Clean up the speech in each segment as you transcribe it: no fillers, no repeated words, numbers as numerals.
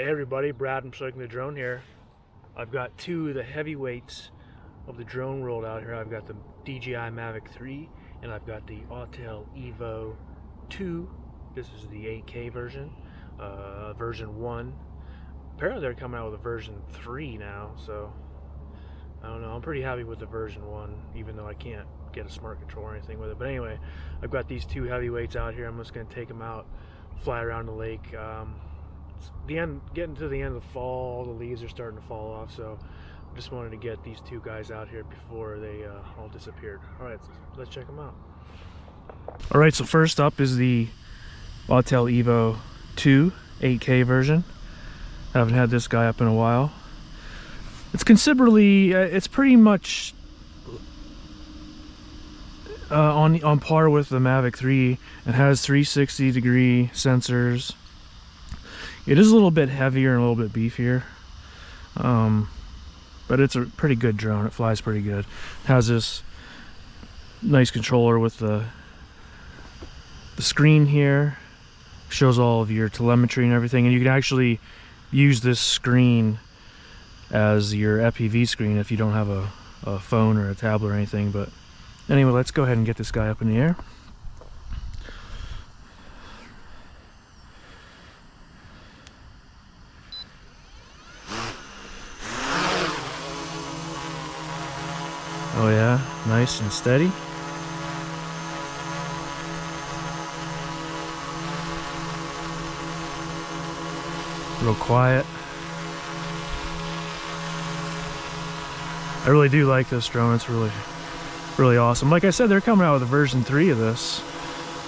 Hey everybody, Brad from Circling the Drone here. I've got two of the heavyweights of the drone world out here. I've got the DJI Mavic 3 and I've got the Autel EVO 2. This is the 8K version, version 1. Apparently they're coming out with a version 3 now, so I don't know. I'm pretty happy with the version 1, even though I can't get a smart control or anything with it. But anyway, I've got these two heavyweights out here. I'm just going to take them out, fly around the lake. Getting to the end of the fall, all the leaves are starting to fall off, so I just wanted to get these two guys out here before they all disappeared. Alright, so let's check them out. Alright, so first up is the Autel EVO 2 8K version. Haven't had this guy up in a while. It's considerably, it's pretty much on par with the Mavic 3. It has 360-degree sensors. It is a little bit heavier and a little bit beefier, but it's a pretty good drone. It flies pretty good. It has this nice controller with the screen here. Shows all of your telemetry and everything, and you can actually use this screen as your FPV screen if you don't have a phone or a tablet or anything. But anyway, let's go ahead and get this guy up in the air. Oh yeah, nice and steady. Real quiet. I really do like this drone. It's really awesome. Like I said, they're coming out with a version 3 of this,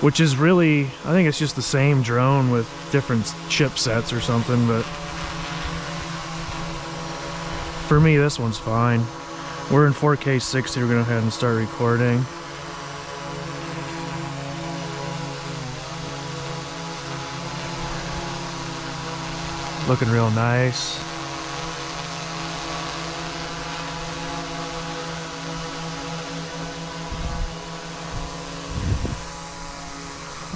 which is really, I think it's just the same drone with different chipsets or something, but for me this one's fine. We're in 4K 60. We're gonna go ahead and start recording. Looking real nice.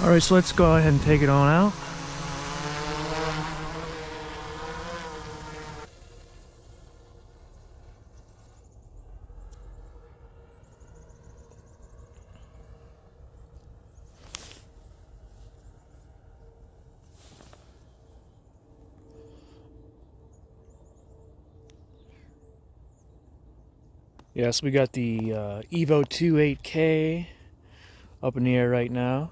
All right, so let's go ahead and take it on out. Yes, we got the EVO 2 8K up in the air right now.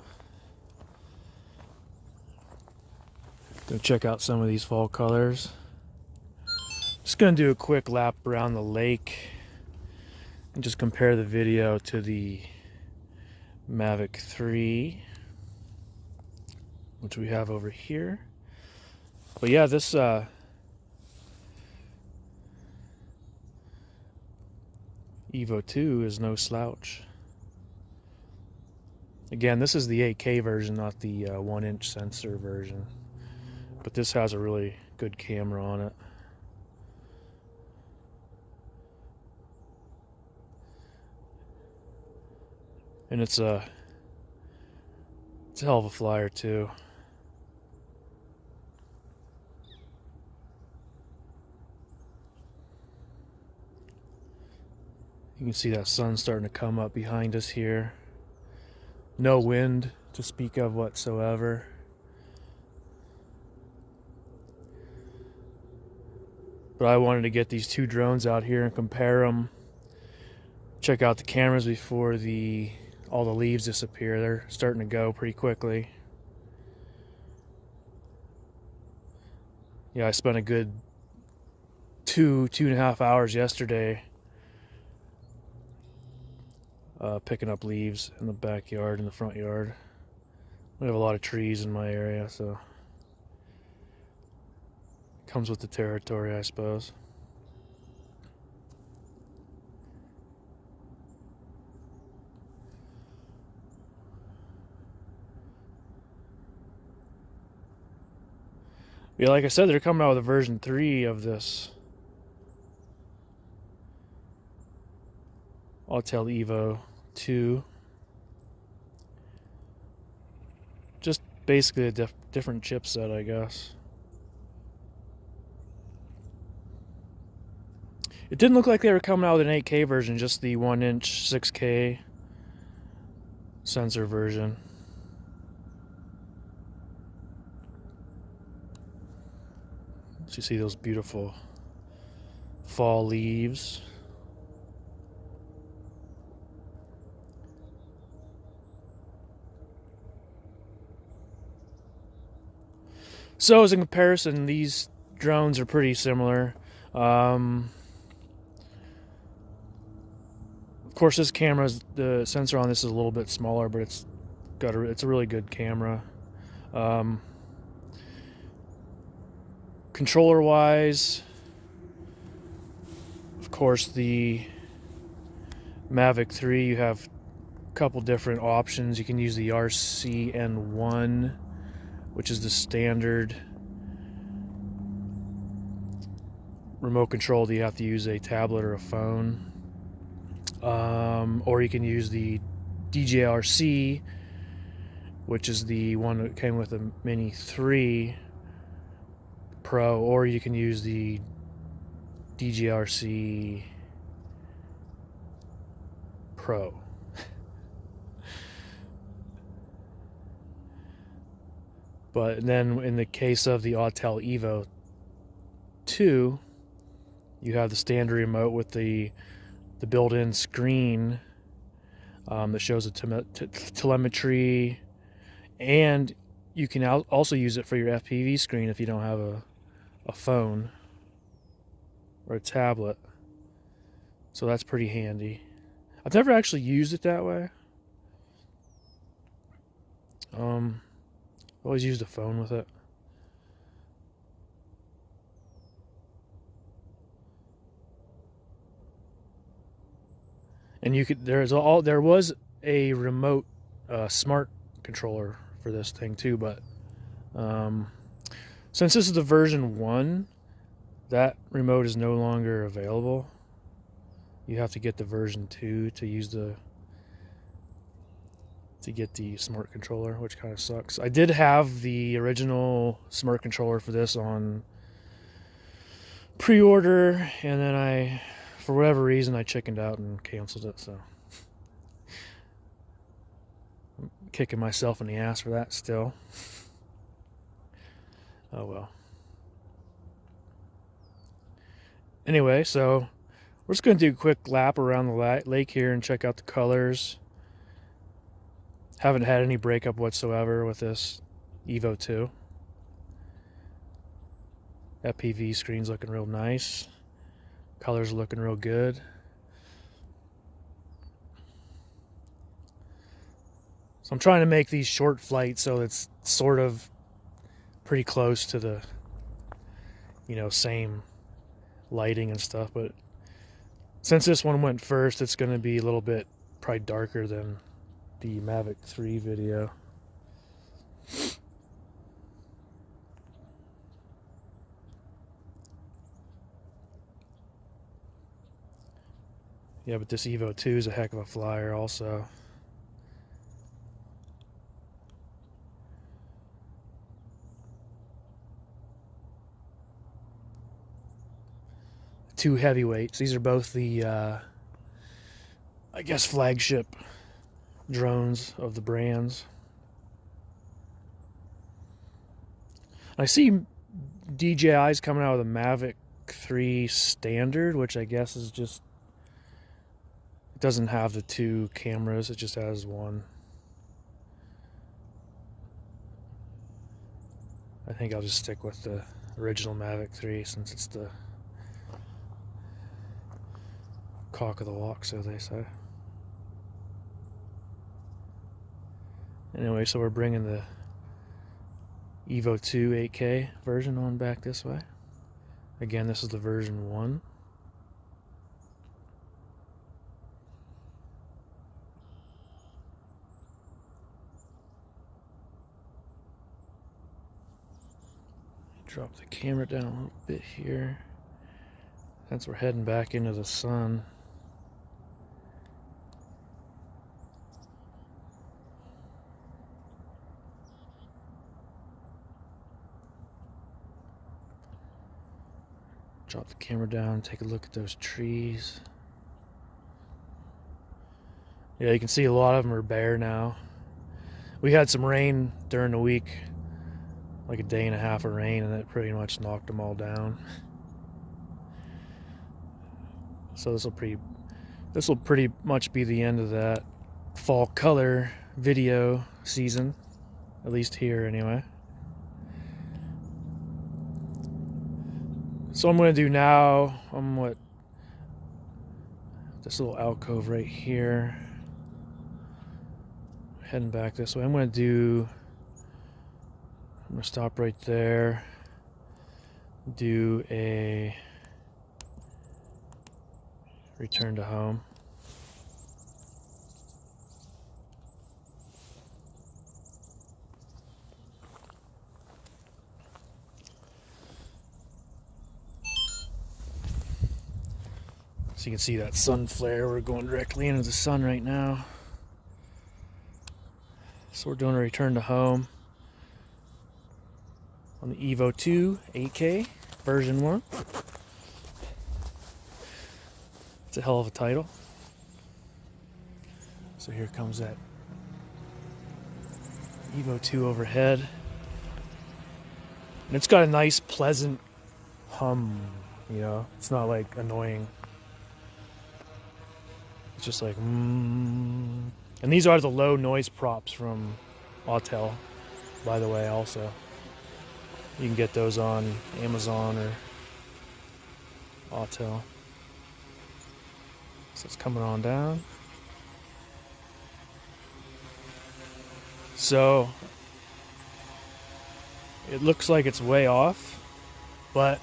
Go check out some of these fall colors. Just gonna do a quick lap around the lake and just compare the video to the Mavic 3, which we have over here. But yeah, this EVO 2 is no slouch. Again, this is the 8K version, not the 1-inch sensor version. But this has a really good camera on it. And it's a hell of a flyer too. You can see that sun starting to come up behind us here. No wind to speak of whatsoever. But I wanted to get these two drones out here and compare them. Check out the cameras before all the leaves disappear. They're starting to go pretty quickly. Yeah, I spent a good two and a half hours yesterday picking up leaves in the backyard and the front yard. We have a lot of trees in my area, so it comes with the territory, I suppose. Yeah, like I said, they're coming out with a version 3 of this Autel EVO 2. Just basically a different chipset, I guess. It didn't look like they were coming out with an 8K version, just the 1-inch 6K sensor version. So you see those beautiful fall leaves. So as a comparison, these drones are pretty similar. Of course, this camera's, the sensor on this is a little bit smaller, but it's a really good camera. Controller wise, of course, the Mavic 3, you have a couple different options. You can use the RCN1, which is the standard remote control that you have to use a tablet or a phone. Or you can use the DJI, which is the one that came with the Mini 3 Pro, or you can use the DJI Pro. But then in the case of the Autel EVO 2, you have the standard remote with the built-in screen that shows the telemetry, and you can also use it for your FPV screen if you don't have a phone or a tablet. So that's pretty handy. I've never actually used it that way. Always used a phone with it. And you could, there was a remote smart controller for this thing too, but since this is the version 1, that remote is no longer available. You have to get the version 2 to use to get the smart controller, which kind of sucks. I did have the original smart controller for this on pre-order, and then for whatever reason, I chickened out and canceled it, so I'm kicking myself in the ass for that still. Oh well. Anyway, so we're just going to do a quick lap around the lake here and check out the colors. Haven't had any breakup whatsoever with this EVO 2. FPV screen's looking real nice. Colors are looking real good. So I'm trying to make these short flights so it's sort of pretty close to the, same lighting and stuff. But since this one went first, it's going to be a little bit probably darker than the Mavic 3 video. Yeah, but this EVO 2 is a heck of a flyer also. Two heavyweights. These are both the, I guess, flagship drones of the brands. I see DJI's coming out with a Mavic 3 standard, which I guess is just, it doesn't have the 2 cameras, it just has one. I think I'll just stick with the original Mavic 3 since it's the cock of the walk, so they say. Anyway, so we're bringing the EVO 2 8K version on back this way. Again, this is the version 1. Drop the camera down a little bit here since we're heading back into the sun. Drop the Camera down, take a look at those trees. Yeah, you can see a lot of them are bare now. We had some rain during the week, like a day and a half of rain, and it pretty much knocked them all down. So this will pretty much be the end of that fall color video season, at least here anyway. So I'm going to do now, this little alcove right here, heading back this way. I'm going to stop right there, do a return to home. So you can see that sun flare. We're going directly into the sun right now. So we're doing a return to home on the EVO 2 8K version 1. It's a hell of a title. So here comes that EVO 2 overhead. And it's got a nice pleasant hum, you know. It's not like annoying. It's just like And these are the low noise props from Autel, by the way, also. You can get those on Amazon or Autel. So it's coming on down. So it looks like it's way off, but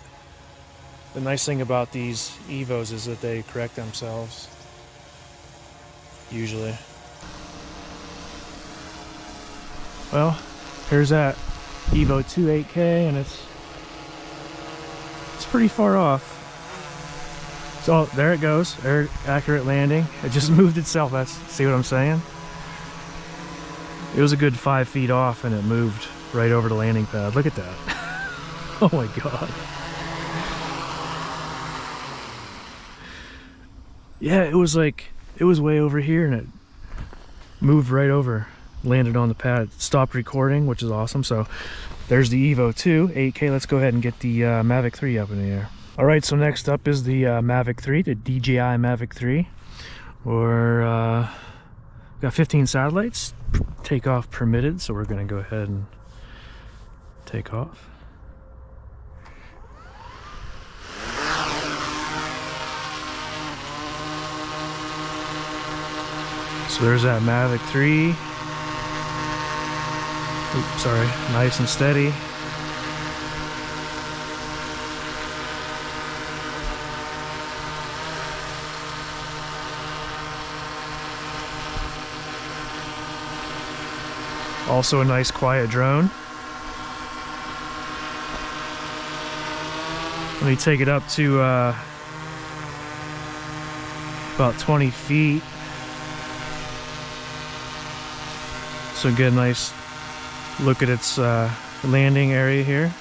the nice thing about these EVOs is that they correct themselves, usually. Well, here's that EVO 2 8K, and it's pretty far off. So there it goes, accurate landing. It just moved itself. See what I'm saying? It was a good 5 feet off, and it moved right over the landing pad. Look at that. Oh my god. Yeah, it was way over here, and it moved right over, landed on the pad, stopped recording, which is awesome. So there's the EVO 2 8K. Let's go ahead and get the Mavic 3 up in the air. All right, so next up is the Mavic 3, the DJI Mavic 3. We're got 15 satellites, takeoff permitted, so we're gonna go ahead and take off. So there's that Mavic 3. Oops, sorry, nice and steady. Also a nice quiet drone. Let me take it up to about 20 feet. So get a nice look at its landing area here.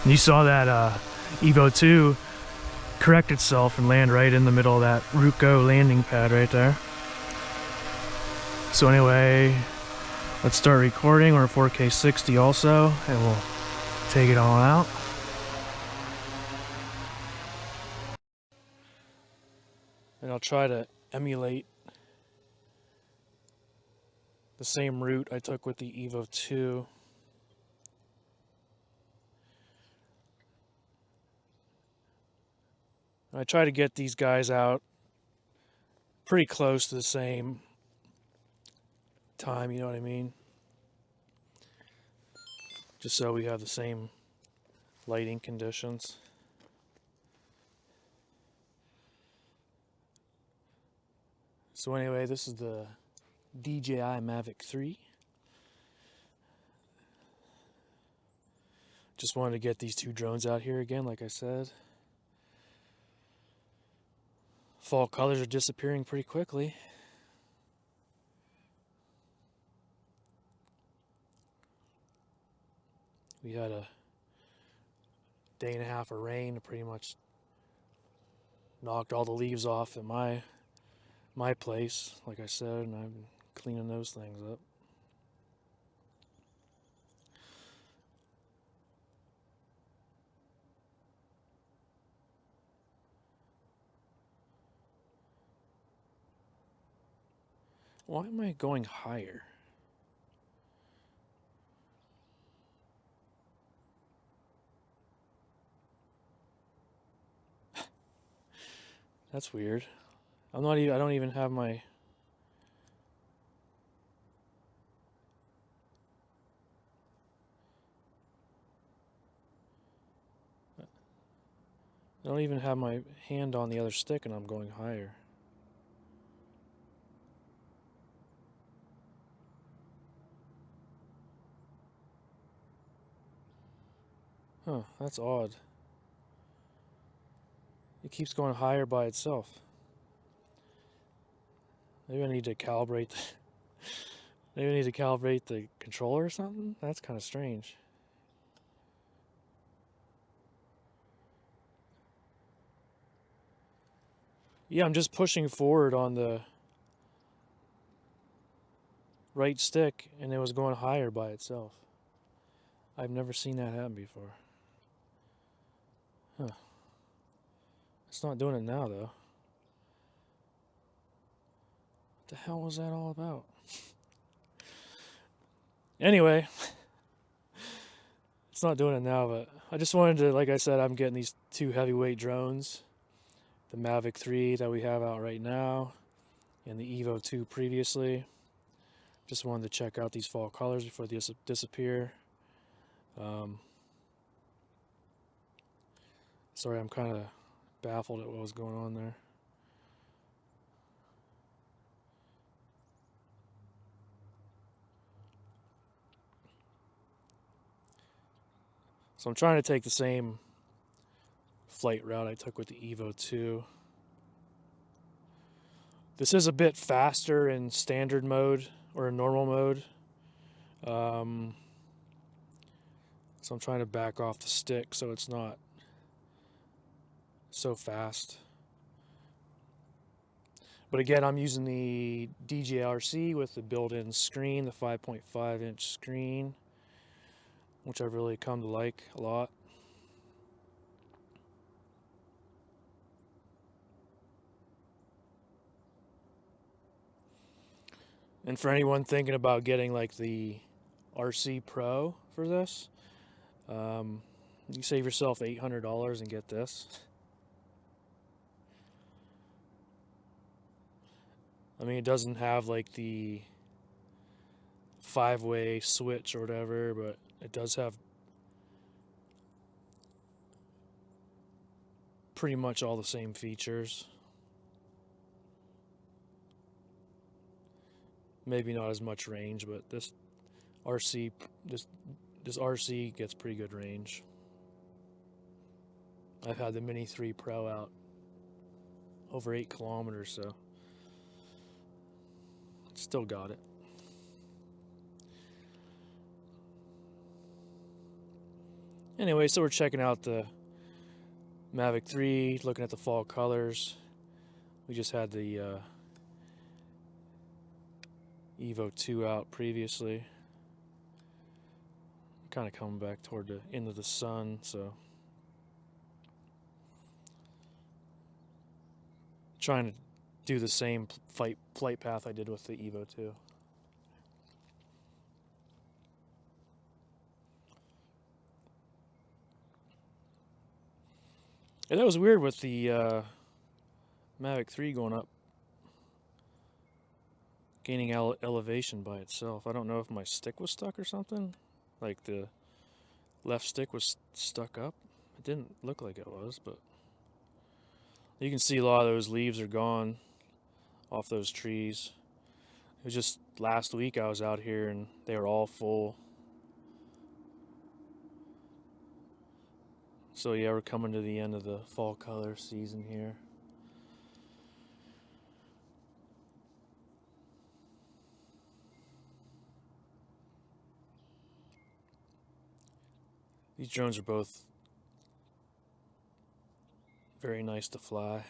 And you saw that EVO 2 correct itself and land right in the middle of that Ruko landing pad right there. So anyway, let's start recording. We're 4K 60 also, and we'll take it all out. And I'll try to emulate the same route I took with the EVO 2. I try to get these guys out pretty close to the same time, you know what I mean? Just so we have the same lighting conditions. So anyway, this is the DJI Mavic 3. Just wanted to get these two drones out here again, like I said. Fall colors are disappearing pretty quickly. We had a day and a half of rain pretty much knocked all the leaves off at my place, like I said, and I've been cleaning those things up. Why am I going higher? That's weird. I don't even have my... I don't even have my hand on the other stick and I'm going higher. Huh, that's odd. It keeps going higher by itself. Maybe I need to calibrate maybe I need to calibrate the controller or something? That's kind of strange. Yeah, I'm just pushing forward on the right stick and it was going higher by itself. I've never seen that happen before. Huh. It's not doing it now, though. What the hell was that all about? Anyway, it's not doing it now, but I just wanted to, like I said, I'm getting these two heavyweight drones. The Mavic 3 that we have out right now, and the EVO 2 previously. Just wanted to check out these fall colors before they disappear. Sorry, I'm kind of baffled at what was going on there. So I'm trying to take the same flight route I took with the EVO 2. This is a bit faster in standard mode or in normal mode. So I'm trying to back off the stick so it's not so fast. But again, I'm using the DJI RC with the built-in screen, the 5.5 inch screen, which I've really come to like a lot. And for anyone thinking about getting like the RC Pro for this, you save yourself $800 and get this. I mean, it doesn't have like the 5-way switch or whatever, but it does have pretty much all the same features. Maybe not as much range, but this RC gets pretty good range. I've had the Mini 3 Pro out over 8 kilometers, so still got it. Anyway, so we're checking out the Mavic 3, looking at the fall colors. We just had the EVO 2 out previously. Kind of coming back toward the end of the sun, so trying to do the same flight path I did with the EVO 2. And that was weird with the Mavic 3 going up, gaining elevation by itself. I don't know if my stick was stuck or something. Like the left stick was stuck up. It didn't look like it was, but you can see a lot of those leaves are gone off those trees. It was just last week I was out here and they were all full. So yeah, we're coming to the end of the fall color season here. These drones are both Very nice to fly.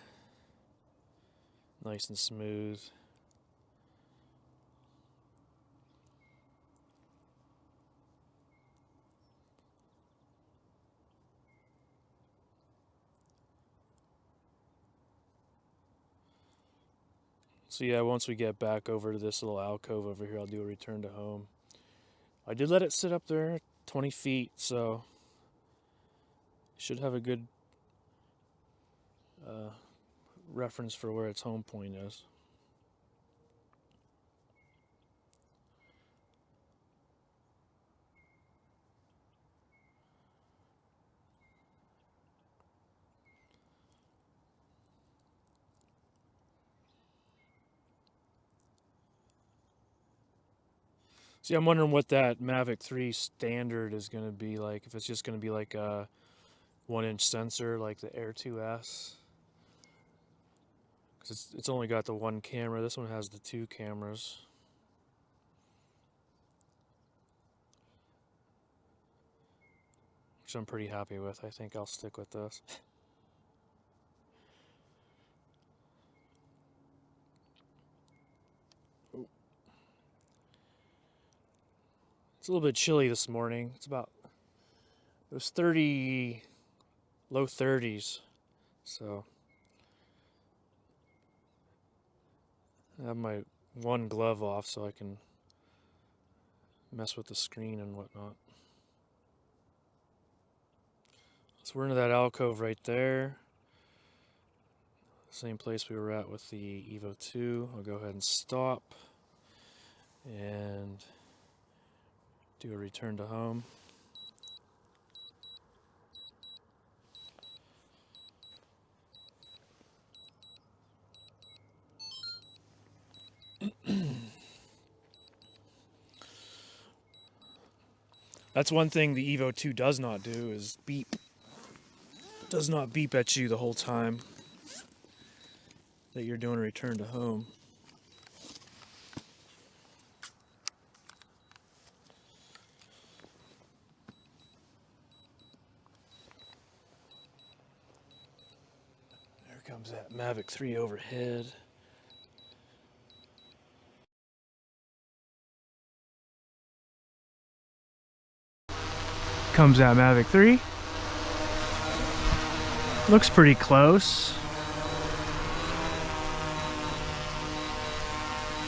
Nice and smooth. So yeah, once we get back over to this little alcove over here, I'll do a return to home. I did let it sit up there 20 feet, so should have a good reference for where its home point is. See, I'm wondering what that Mavic 3 standard is going to be like. If it's just going to be like a 1-inch sensor like the Air 2S. Because it's only got the one camera. This one has the two cameras. Which I'm pretty happy with. I think I'll stick with this. It's a little bit chilly this morning. It was 30, low 30s. So I have my one glove off so I can mess with the screen and whatnot. So we're into that alcove right there. Same place we were at with the EVO 2. I'll go ahead and stop and do a return to home. That's one thing the EVO 2 does not do is beep. It does not beep at you the whole time that you're doing a return to home. There comes that Mavic 3 overhead. Comes that Mavic 3. Looks pretty close.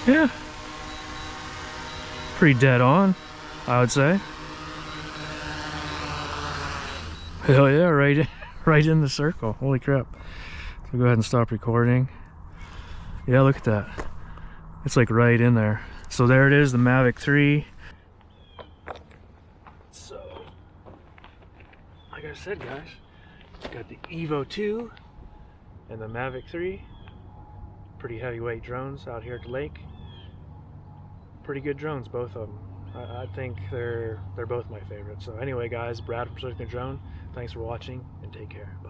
Yeah. Pretty dead on, I would say. Hell yeah, right in the circle. Holy crap. So go ahead and stop recording. Yeah, look at that. It's like right in there. So there it is, the Mavic 3. So, like I said, guys, got the EVO 2 and the Mavic 3. Pretty heavyweight drones out here at the lake. Pretty good drones, both of them. I think they're both my favorites. So anyway, guys, Brad from Searching the Drone. Thanks for watching and take care. Bye.